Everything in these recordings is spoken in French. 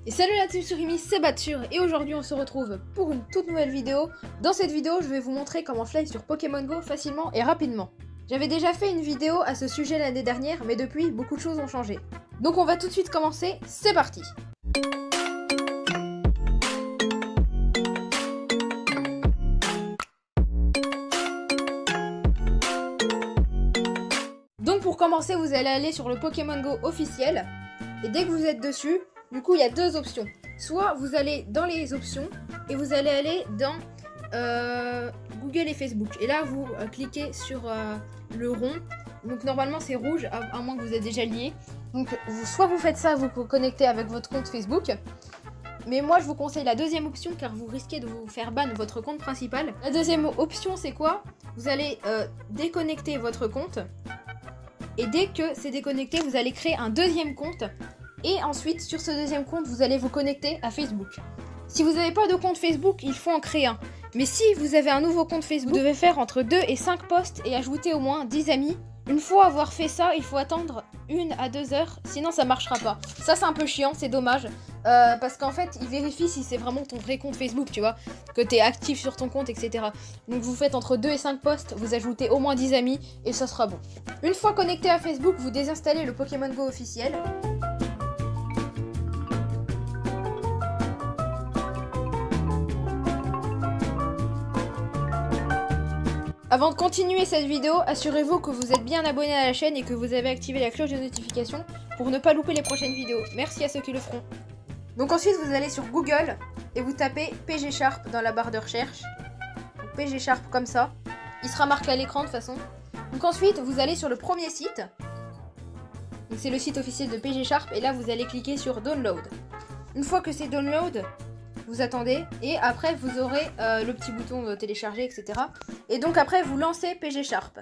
Et salut la team Surimi, c'est Bature et aujourd'hui on se retrouve pour une toute nouvelle vidéo. Dans cette vidéo, je vais vous montrer comment fly sur Pokémon Go facilement et rapidement. J'avais déjà fait une vidéo à ce sujet l'année dernière, mais depuis, beaucoup de choses ont changé. Donc on va tout de suite commencer, c'est parti! Donc pour commencer, vous allez aller sur le Pokémon Go officiel, et dès que vous êtes dessus, du coup il y a deux options. Soit vous allez dans les options, et vous allez aller dans Google et Facebook. Et là vous cliquez sur le rond, donc normalement c'est rouge, à moins que vous êtes déjà lié. Donc soit vous faites ça, vous vous connectez avec votre compte Facebook, mais moi je vous conseille la deuxième option car vous risquez de vous faire ban votre compte principal. La deuxième option c'est quoi? Vous allez déconnecter votre compte. Et dès que c'est déconnecté, vous allez créer un deuxième compte. Et ensuite, sur ce deuxième compte, vous allez vous connecter à Facebook. Si vous n'avez pas de compte Facebook, il faut en créer un. Mais si vous avez un nouveau compte Facebook, vous devez faire entre 2 et 5 posts et ajouter au moins 10 amis. Une fois avoir fait ça, il faut attendre 1 à 2 heures, sinon ça marchera pas. Ça c'est un peu chiant, c'est dommage. Parce qu'en fait, il vérifie si c'est vraiment ton vrai compte Facebook, tu vois, que tu es actif sur ton compte, etc. Donc vous faites entre 2 et 5 posts, vous ajoutez au moins 10 amis et ça sera bon. Une fois connecté à Facebook, vous désinstallez le Pokémon Go officiel. Avant de continuer cette vidéo, assurez-vous que vous êtes bien abonné à la chaîne et que vous avez activé la cloche de notification pour ne pas louper les prochaines vidéos. Merci à ceux qui le feront. Donc ensuite, vous allez sur Google et vous tapez PG Sharp dans la barre de recherche. Donc PG Sharp comme ça. Il sera marqué à l'écran de toute façon. Donc ensuite, vous allez sur le premier site. Donc c'est le site officiel de PG Sharp et là, vous allez cliquer sur Download. Une fois que c'est Download, vous attendez et après vous aurez le petit bouton télécharger, etc. Et donc après vous lancez PG Sharp.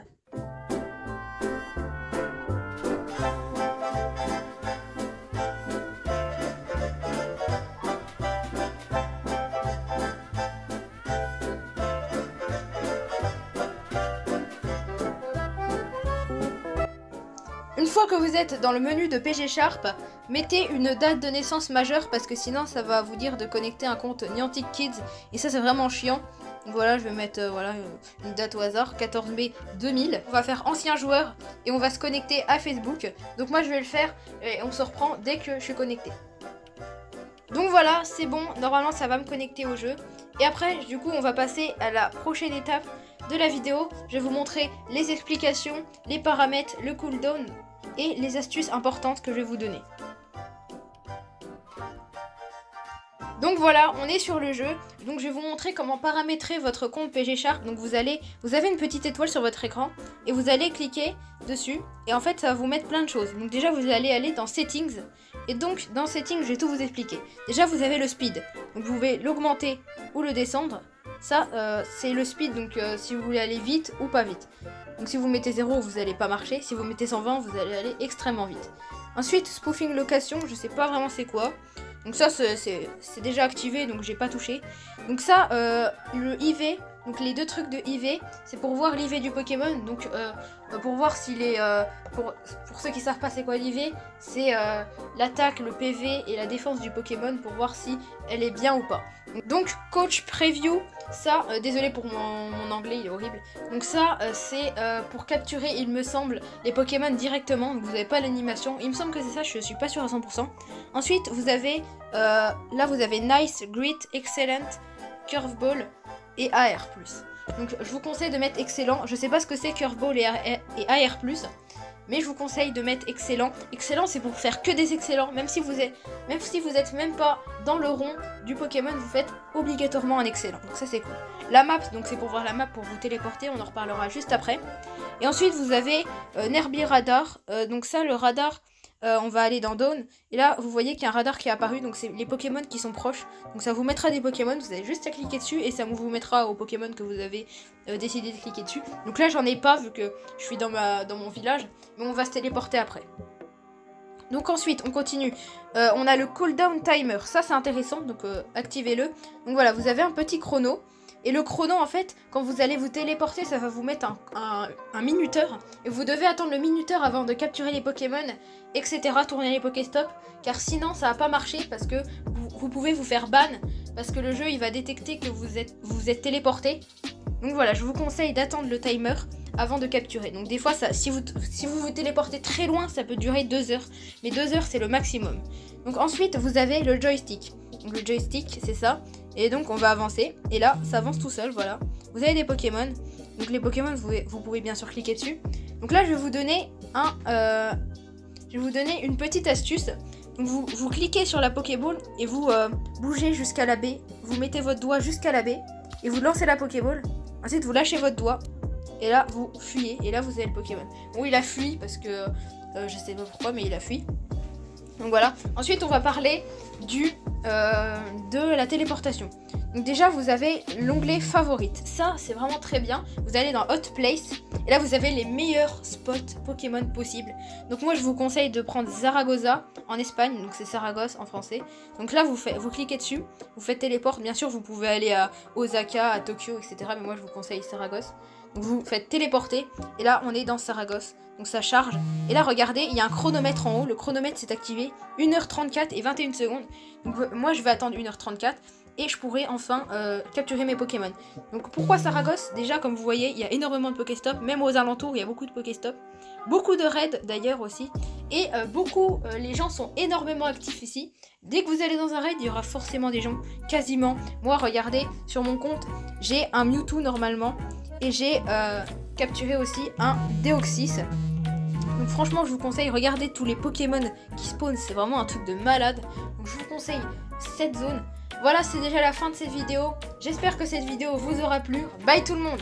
Une fois que vous êtes dans le menu de PG Sharp, mettez une date de naissance majeure parce que sinon ça va vous dire de connecter un compte Niantic Kids et ça c'est vraiment chiant. Donc voilà, je vais mettre une date au hasard, 14 mai 2000. On va faire ancien joueur et on va se connecter à Facebook. Donc moi je vais le faire et on se reprend dès que je suis connecté. Donc voilà, c'est bon, normalement ça va me connecter au jeu. Et après, du coup, on va passer à la prochaine étape de la vidéo. Je vais vous montrer les explications, les paramètres, le cooldown et les astuces importantes que je vais vous donner. Donc voilà, on est sur le jeu. Donc je vais vous montrer comment paramétrer votre compte PG Sharp. Donc vous avez une petite étoile sur votre écran et vous allez cliquer dessus et en fait ça va vous mettre plein de choses. Donc déjà vous allez aller dans Settings et donc dans Settings je vais tout vous expliquer. Déjà vous avez le speed, donc vous pouvez l'augmenter ou le descendre. Ça c'est le speed, donc si vous voulez aller vite ou pas vite. Donc si vous mettez 0 vous n'allez pas marcher, si vous mettez 120 vous allez aller extrêmement vite. Ensuite spoofing location, je sais pas vraiment c'est quoi. Donc ça c'est déjà activé donc j'ai pas touché. Donc ça le IV, donc les deux trucs de IV, c'est pour voir l'IV du Pokémon. Donc pour voir s'il est pour ceux qui savent pas c'est quoi l'IV, c'est l'attaque, le PV et la défense du Pokémon pour voir si elle est bien ou pas. Donc coach preview, ça désolé pour mon anglais, il est horrible. Donc ça c'est pour capturer il me semble les Pokémon directement, donc vous n'avez pas l'animation. Il me semble que c'est ça, je suis pas sûre à 100%. Ensuite vous avez là vous avez nice, great, excellent, curveball et AR+. Donc je vous conseille de mettre excellent. Je sais pas ce que c'est curveball et AR+, mais je vous conseille de mettre excellent. Excellent c'est pour faire que des excellents. Même si vous êtes même pas dans le rond du Pokémon, vous faites obligatoirement un excellent. Donc ça c'est cool. La map, donc c'est pour voir la map, pour vous téléporter, on en reparlera juste après. Et ensuite vous avez Nerby Radar. Donc ça le radar, on va aller dans Dawn. Et là vous voyez qu'il y a un radar qui est apparu. Donc c'est les Pokémon qui sont proches. Donc ça vous mettra des Pokémon. Vous avez juste à cliquer dessus et ça vous mettra aux Pokémon que vous avez décidé de cliquer dessus. Donc là j'en ai pas vu que je suis dans mon village. Mais on va se téléporter après. Donc ensuite on continue. On a le cooldown timer. Ça c'est intéressant. Donc activez-le. Donc voilà, vous avez un petit chrono. Et le chrono, en fait, quand vous allez vous téléporter, ça va vous mettre un minuteur. Et vous devez attendre le minuteur avant de capturer les Pokémon, etc. Tourner les Pokéstop. Car sinon, ça va pas marcher parce que vous pouvez vous faire ban. Parce que le jeu, il va détecter que vous êtes téléporté. Donc voilà, je vous conseille d'attendre le timer avant de capturer. Donc des fois, si vous vous téléportez très loin, ça peut durer 2 heures. Mais 2 heures, c'est le maximum. Donc ensuite, vous avez le joystick. Donc le joystick, c'est ça. Et donc on va avancer. Et là, ça avance tout seul, voilà. Vous avez des Pokémon. Donc les Pokémon, vous pouvez bien sûr cliquer dessus. Donc là, je vais vous donner une petite astuce. Donc vous cliquez sur la Pokéball et vous bougez jusqu'à la baie. Vous mettez votre doigt jusqu'à la baie et vous lancez la Pokéball. Ensuite, vous lâchez votre doigt. Et là, vous fuyez. Et là, vous avez le Pokémon. Bon, il a fui parce que je sais pas pourquoi, mais il a fui. Donc voilà. Ensuite, on va parler de la téléportation. Donc déjà, vous avez l'onglet favorites. Ça, c'est vraiment très bien. Vous allez dans Hot Place. Et là, vous avez les meilleurs spots Pokémon possibles. Donc moi, je vous conseille de prendre Zaragoza en Espagne. Donc c'est Saragosse en français. Donc là, vous cliquez dessus. Vous faites téléport. Bien sûr, vous pouvez aller à Osaka, à Tokyo, etc. Mais moi, je vous conseille Saragosse. Donc vous faites téléporter. Et là, on est dans Saragosse. Donc ça charge. Et là, regardez, il y a un chronomètre en haut. Le chronomètre s'est activé. 1h34 et 21 secondes. Donc moi, je vais attendre 1h34. Et je pourrai enfin capturer mes Pokémon. Donc pourquoi Saragosse? Déjà, comme vous voyez, il y a énormément de Pokéstop. Même aux alentours, il y a beaucoup de Pokéstop. Beaucoup de raids d'ailleurs aussi. Et les gens sont énormément actifs ici. Dès que vous allez dans un raid, il y aura forcément des gens. Quasiment. Moi, regardez, sur mon compte, j'ai un Mewtwo normalement. Et j'ai capturé aussi un Deoxys. Donc franchement, je vous conseille, regardez tous les Pokémon qui spawnent. C'est vraiment un truc de malade. Donc je vous conseille cette zone. Voilà, c'est déjà la fin de cette vidéo. J'espère que cette vidéo vous aura plu. Bye tout le monde!